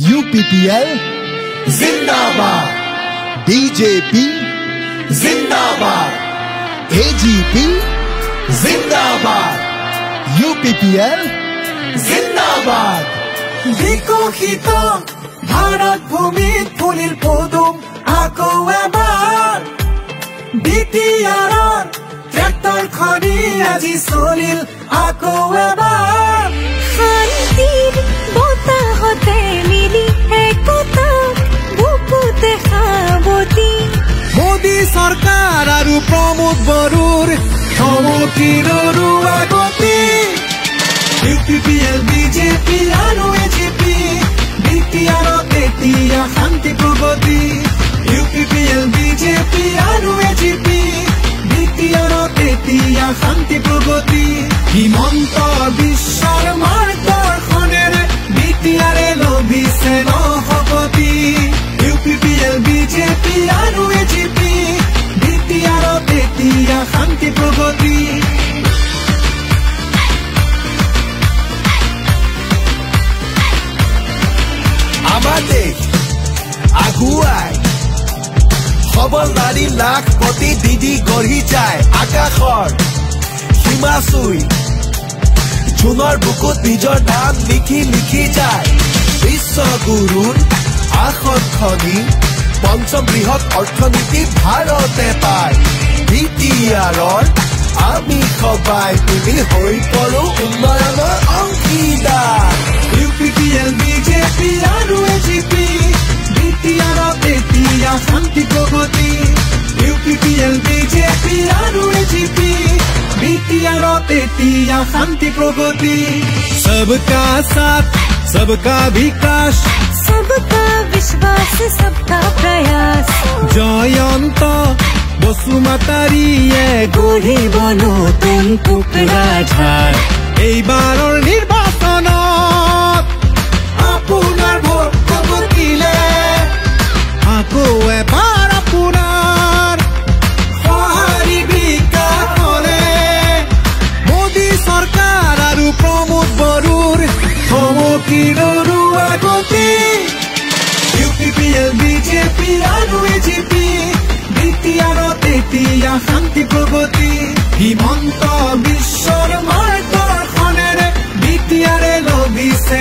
UPPL जिंदाबाद, BJP जिंदाबाद, AGP जिंदाबाद, UPPL जिंदाबाद। বিকশিত ভাৰত ভূমিত ফুলিল পদুম আকৌ এবাৰ বিটিআৰৰ ট্ৰেক্টৰ খনি আজি চলিল আকৌ এবাৰ শান্তিৰ বতাহতে মিলি একতা বুকুতে সাৱতি মোদী চৰকাৰ আৰু প্ৰমোদ বড়োৰ থমকিৰ আগতি UPPL BJP আৰু AGP বিটিআৰত এতিয়া শান্তি প্ৰগতি UPPL BJP আৰু AGP বিটিআৰত এতিয়া শান্তি প্ৰগতি হিমন্ত বিশ্বৰ মাৰ্গদৰ্শনেৰে বিটিআৰে লভিছে নহপতি UPPL BJP আৰু AGP বিটিআৰত এতিয়া শান্তি প্ৰগতি আমাৰ দেশ আগুৱাই সবল নাৰী লাখ প্ৰতিনিধি গঢ়ি যায় আকাশৰ সীমা চুই জোনৰ বুকুত নিজৰ নাম লিখি লিখি যায় বিশ্বগুৰুৰ আসন খনি পঞ্চম বৃহৎ অৰ্থনীতি ভাৰতে পায় বিটিআৰৰ আমি সবাই মিলি হৈ পৰো উন্নয়নৰ অংশীদাৰ UPPL BJP আৰু AGP বিটিআৰত এতিয়া শান্তি প্ৰগতি UPPL BJP আৰু AGP বিটিআৰত এতিয়া শান্তি প্ৰগতি सबका साथ सबका विकास सबका विश्वास सबका प्रयास জয়ন্ত বসুমতাৰীয়ে গঢ়িব নতুন কোকৰাঝাৰ এইবাৰৰ নিৰ্বাচনত আপোনাৰ ভোট কবকিলে আকৌ এবাৰ আপোনাৰ সঁহাৰি বিকাশ হ'লে মোদী চৰকাৰ আৰু প্ৰমোদ বড়োৰ থমকিৰ আগতি UPPL BJP আৰু AGP বিটিআৰত এতিয়া শান্তি প্ৰগতি হিমন্ত বিশ্বৰ মাৰ্গদৰ্শনেৰে বিটিআৰে লভিছে